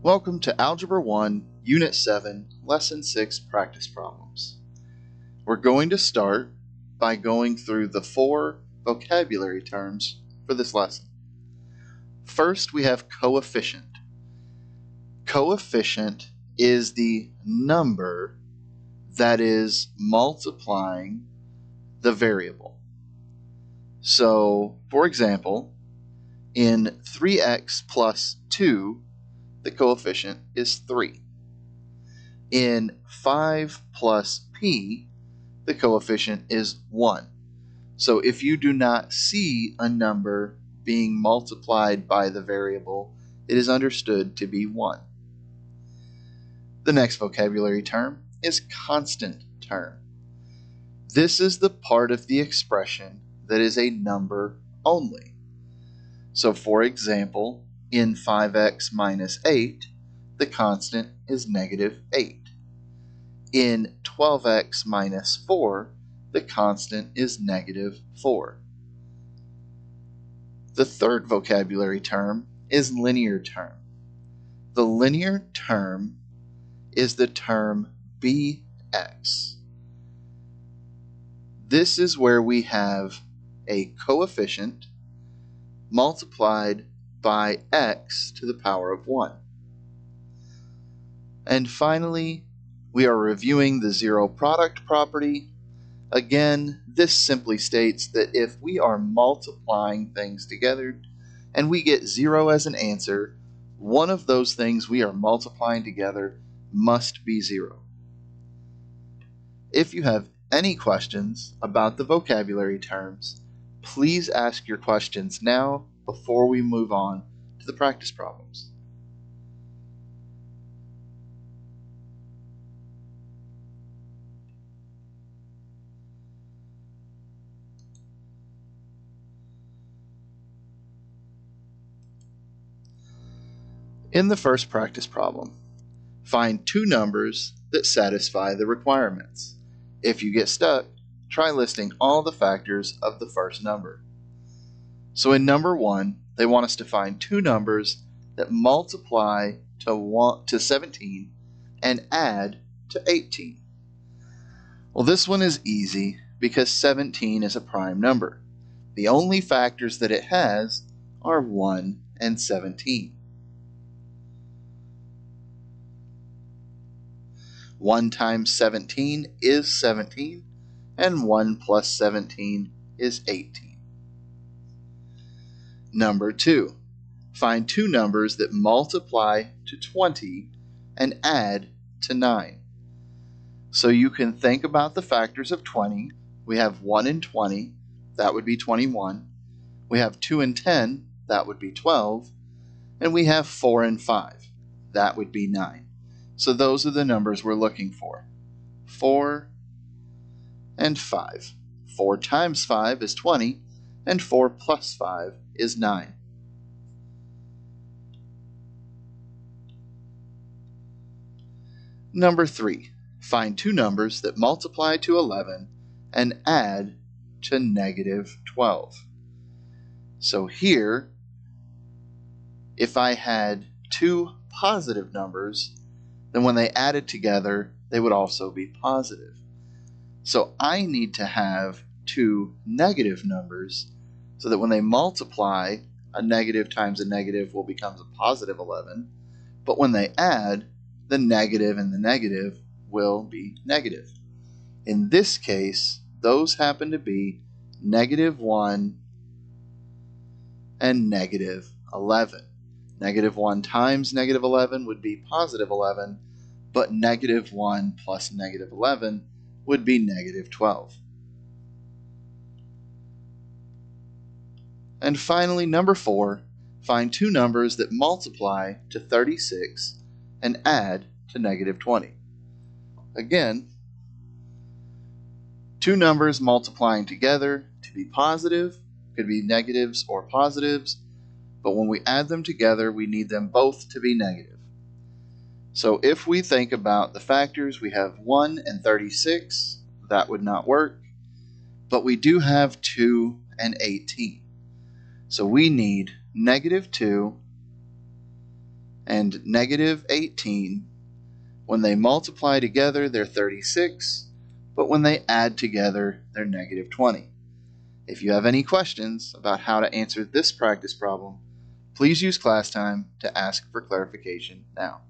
Welcome to Algebra 1, Unit 7, Lesson 6 practice problems. We're going to start by going through the 4 vocabulary terms for this lesson. First, we have coefficient. Coefficient is the number that is multiplying the variable. So, for example, in 3x plus 2, the coefficient is 3. In 5 plus p, the coefficient is 1. So if you do not see a number being multiplied by the variable, it is understood to be 1. The next vocabulary term is constant term. This is the part of the expression that is a number only. So for example, in 5x minus 8, the constant is negative 8. In 12x minus 4, the constant is negative 4. The third vocabulary term is linear term. The linear term is the term bx. This is where we have a coefficient multiplied by x to the power of 1. And finally, we are reviewing the zero product property. Again, this simply states that if we are multiplying things together and we get 0 as an answer, one of those things we are multiplying together must be 0. If you have any questions about the vocabulary terms, please ask your questions now before we move on to the practice problems. In the first practice problem, find two numbers that satisfy the requirements. If you get stuck, try listing all the factors of the first number. So in number 1, they want us to find two numbers that multiply to 17 and add to 18. Well, this one is easy because 17 is a prime number. The only factors that it has are 1 and 17. 1 times 17 is 17, and 1 plus 17 is 18. Number 2, find two numbers that multiply to 20 and add to 9. So you can think about the factors of 20. We have 1 and 20, that would be 21. We have 2 and 10, that would be 12. And we have 4 and 5, that would be 9. So those are the numbers we're looking for. 4 and 5. 4 times 5 is 20, and 4 plus 5 is 9. Number 3, find two numbers that multiply to 11 and add to negative 12. So here, if I had two positive numbers, then when they added together, they would also be positive. So I need to have two negative numbers so that when they multiply, a negative times a negative will become a positive 11. But when they add, the negative and the negative will be negative. In this case, those happen to be negative 1 and negative 11. Negative 1 times negative 11 would be positive 11, but negative 1 plus negative 11 would be negative 12. And finally, number 4, find two numbers that multiply to 36 and add to negative 20. Again, two numbers multiplying together to be positive, could be negatives or positives, but when we add them together, we need them both to be negative. So if we think about the factors, we have 1 and 36, that would not work, but we do have 2 and 18. So we need negative 2 and negative 18. When they multiply together, they're 36, but when they add together, they're negative 20. If you have any questions about how to answer this practice problem, please use class time to ask for clarification now.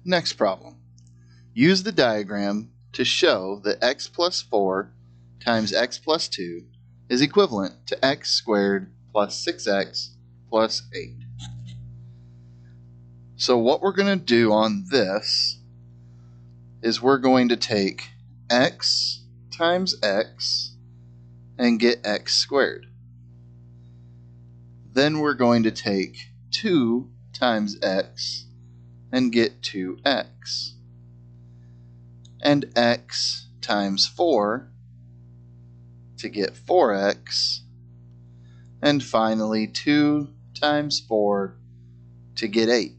Next problem. Use the diagram to show that x plus 4 times x plus 2 is equivalent to x squared plus 6x plus 8. So what we're going to do on this is we're going to take x times x and get x squared. Then we're going to take 2 times x and get 2x. And x times 4 to get 4x. And finally 2 times 4 to get 8.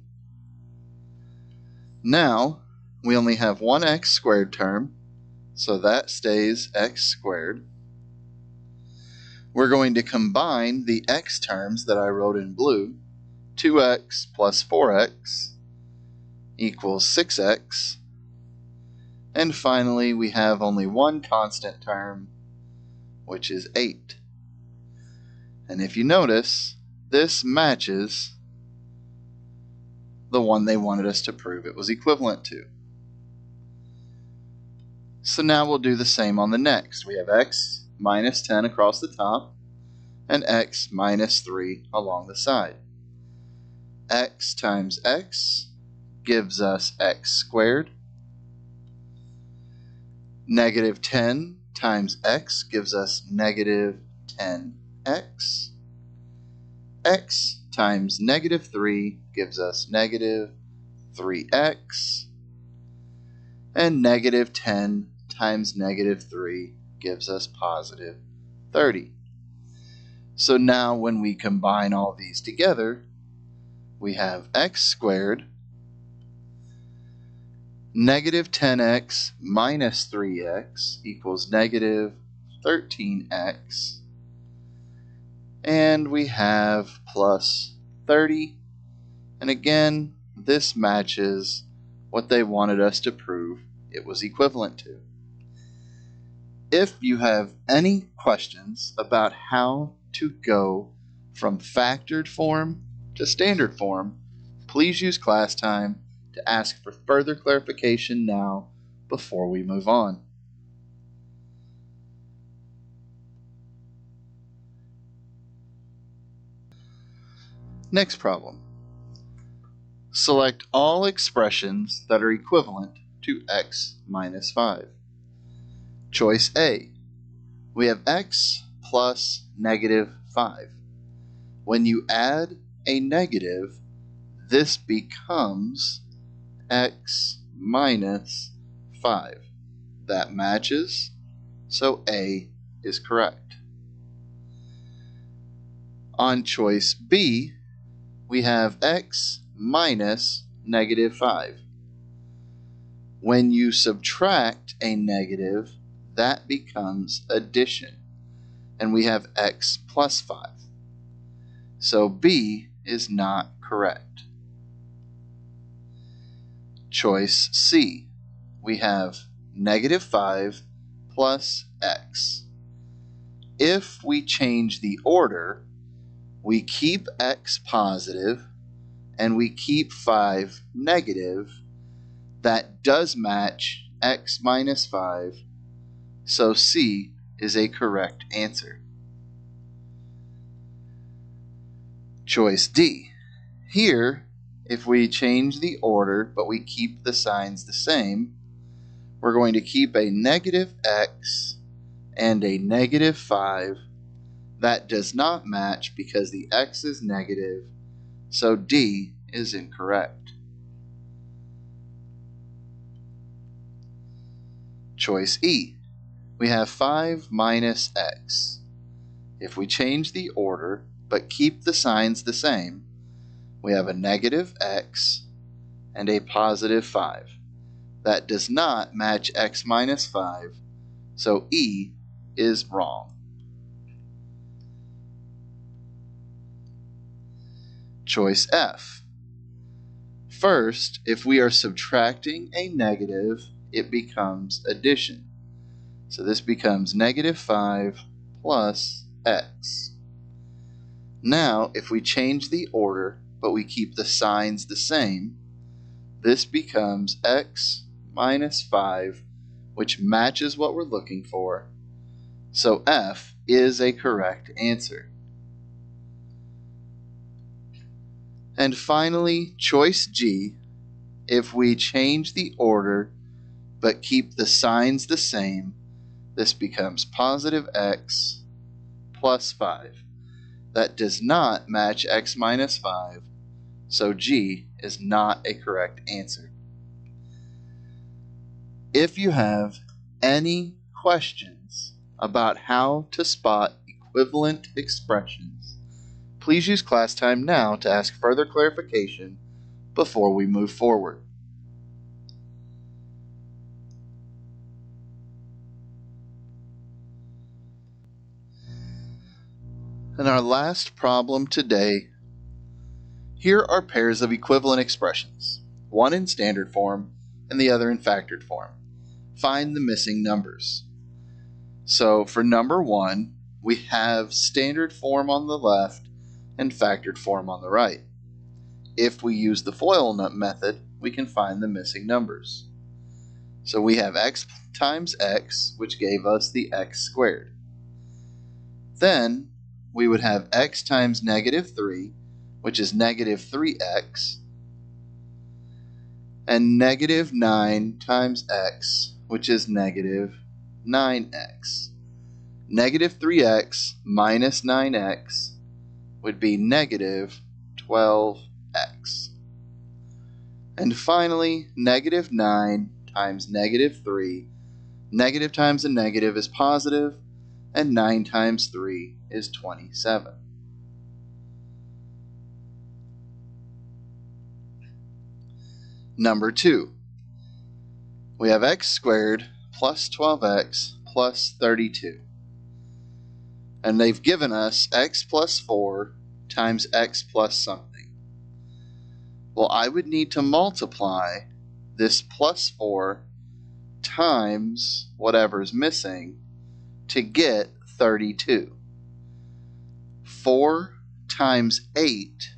Now, we only have one x squared term, so that stays x squared. We're going to combine the x terms that I wrote in blue. 2x plus 4x equals 6x. And finally, we have only one constant term, which is 8. And if you notice, this matches the one they wanted us to prove it was equivalent to. So now we'll do the same on the next. We have x minus 10 across the top and x minus 3 along the side. X times x gives us x squared. Negative 10 times x gives us negative 10x. X times negative 3 gives us negative 3x. And negative 10 times negative 3 gives us positive 30. So now when we combine all these together, we have x squared negative 10x minus 3x equals negative 13x. And we have plus 30. And again, this matches what they wanted us to prove it was equivalent to. If you have any questions about how to go from factored form to standard form, please use class time to ask for further clarification now before we move on. Next problem. Select all expressions that are equivalent to x minus 5. Choice A. We have x plus negative 5. When you add a negative, this becomes x minus 5. That matches, so A is correct. On choice B, we have x minus negative 5. When you subtract a negative, that becomes addition, and we have x plus 5. So B is not correct. Choice C, we have negative 5 plus x. If we change the order, we keep x positive and we keep 5 negative. That does match x minus 5, so C is a correct answer. Choice D. Here, if we change the order but we keep the signs the same, we're going to keep a negative x and a negative 5. That does not match because the x is negative, so D is incorrect. Choice E. We have 5 minus x. If we change the order but keep the signs the same, we have a negative x and a positive 5. That does not match x minus 5, so E is wrong. Choice F. First, if we are subtracting a negative, it becomes addition. So this becomes negative 5 plus x. Now, if we change the order, but we keep the signs the same, this becomes x minus 5, which matches what we're looking for. So F is a correct answer. And finally, choice G, if we change the order but keep the signs the same, this becomes positive x plus 5. That does not match x minus 5, so G is not a correct answer. If you have any questions about how to spot equivalent expressions, please use class time now to ask further clarification before we move forward. In our last problem today, here are pairs of equivalent expressions, one in standard form and the other in factored form. Find the missing numbers. So for number 1, we have standard form on the left and factored form on the right. If we use the FOIL method, we can find the missing numbers. So we have x times x, which gave us the x squared. Then we would have x times negative 3, which is negative 3x, and negative 9 times x, which is negative 9x. Negative 3x minus 9x would be negative 12x. And finally, negative 9 times negative 3. Negative times a negative is positive, and 9 times 3 is 27. Number 2. We have x squared plus 12x plus 32. And they've given us x plus 4 times x plus something. Well, I would need to multiply this plus 4 times whatever's missing to get 32. 4 times 8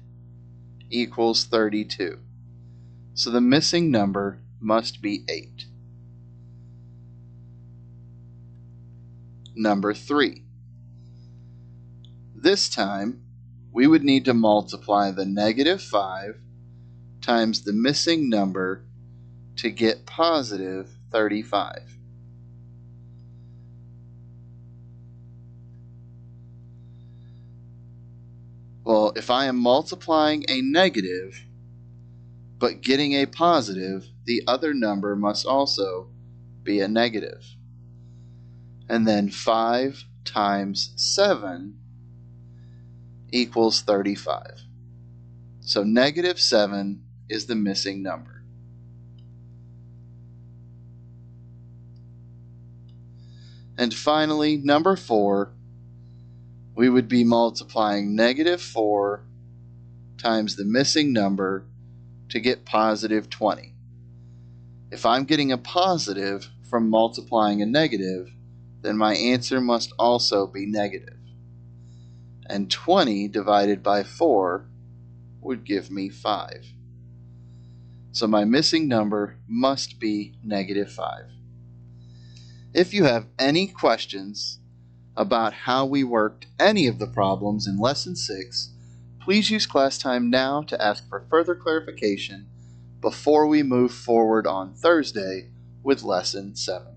equals 32. So the missing number must be 8. Number 3. This time, we would need to multiply the negative 5 times the missing number to get positive 35. Well, if I am multiplying a negative but getting a positive, the other number must also be a negative. And then 5 times 7 equals 35. So negative 7 is the missing number. And finally, number 4, we would be multiplying negative 4 times the missing number to get positive 20. If I'm getting a positive from multiplying a negative, then my answer must also be negative. And 20 divided by 4 would give me 5. So my missing number must be negative 5. If you have any questions about how we worked any of the problems in Lesson 6, please use class time now to ask for further clarification before we move forward on Thursday with Lesson 7.